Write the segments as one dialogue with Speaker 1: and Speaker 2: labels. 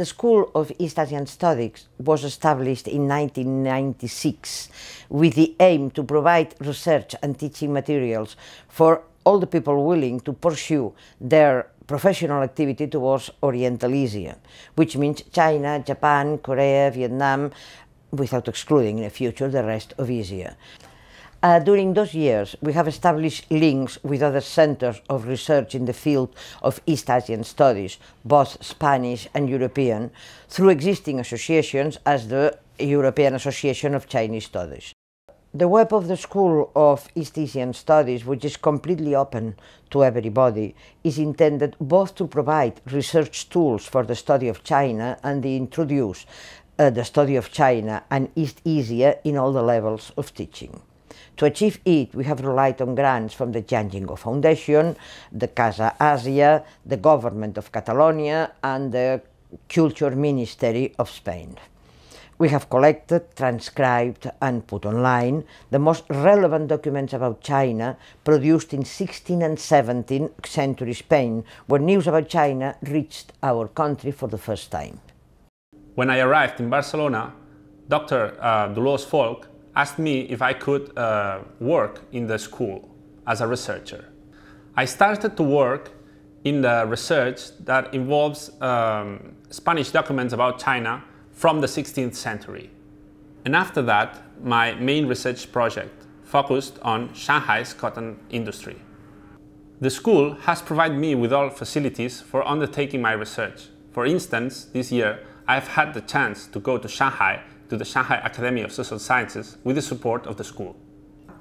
Speaker 1: The School of East Asian Studies was established in 1996 with the aim to provide research and teaching materials for all the people willing to pursue their professional activity towards Oriental Asia, which means China, Japan, Korea, Vietnam, without excluding in the future the rest of Asia. During those years, we have established links with other centers of research in the field of East Asian studies, both Spanish and European, through existing associations as the European Association of Chinese Studies. The web of the School of East Asian Studies, which is completely open to everybody, is intended both to provide research tools for the study of China and to introduce the study of China and East Asia in all the levels of teaching. To achieve it, we have relied on grants from the Jiang Jingo Foundation, the Casa Asia, the Government of Catalonia, and the Culture Ministry of Spain. We have collected, transcribed, and put online the most relevant documents about China produced in 16th and 17th century Spain, where news about China reached our country for the first time.
Speaker 2: When I arrived in Barcelona, Dr. Dolors Folk asked me if I could work in the school as a researcher. I started to work in the research that involves Spanish documents about China from the 16th century. And after that, my main research project focused on Shanghai's cotton industry. The school has provided me with all facilities for undertaking my research. For instance, this year I have had the chance to go to Shanghai to the Shanghai Academy of Social Sciences with the support of the school.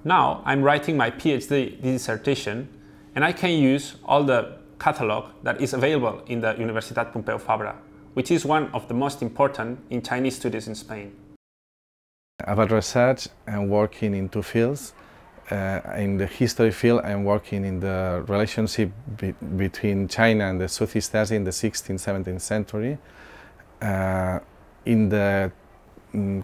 Speaker 2: Now I'm writing my PhD dissertation and I can use all the catalog that is available in the Universitat Pompeu Fabra, which is one of the most important in Chinese studies in Spain.
Speaker 3: About research, I'm working in two fields. In the history field, I'm working in the relationship between China and the Southeast Asia in the 16th, 17th century. In the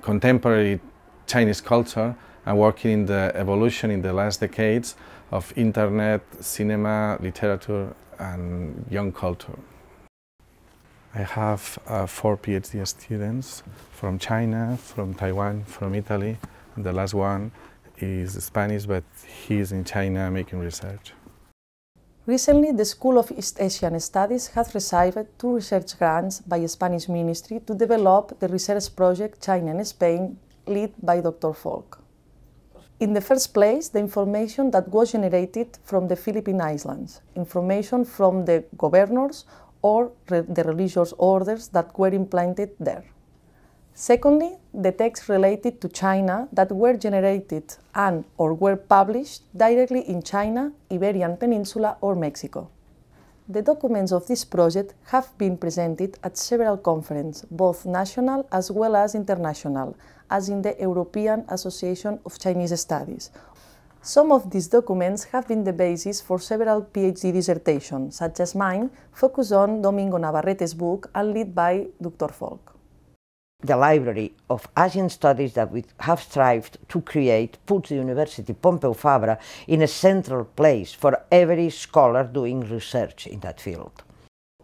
Speaker 3: contemporary Chinese culture, I'm working in the evolution in the last decades of internet, cinema, literature, and young culture. I have 4 PhD students from China, from Taiwan, from Italy. The last one is Spanish, but he's in China making research.
Speaker 4: Recently, the School of East Asian Studies has received 2 research grants by the Spanish Ministry to develop the research project China and Spain, led by Dr. Folk. In the first place, the information that was generated from the Philippine Islands, information from the governors or the religious orders that were implanted there. Secondly, the texts related to China that were generated and or were published directly in China, Iberian Peninsula or Mexico. The documents of this project have been presented at several conferences, both national as well as international, as in the European Association of Chinese Studies. Some of these documents have been the basis for several PhD dissertations, such as mine, focused on Domingo Navarrete's book and led by Dr. Folk.
Speaker 1: The Library of Asian Studies that we have strived to create puts the University Pompeu Fabra in a central place for every scholar doing research in that field.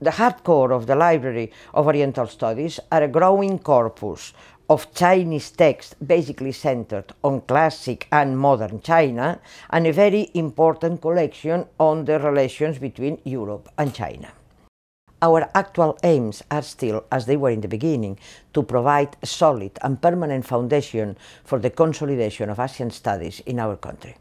Speaker 1: The hardcore of the Library of Oriental Studies are a growing corpus of Chinese texts basically centered on classic and modern China, and a very important collection on the relations between Europe and China. Our actual aims are still, as they were in the beginning, to provide a solid and permanent foundation for the consolidation of Asian studies in our country.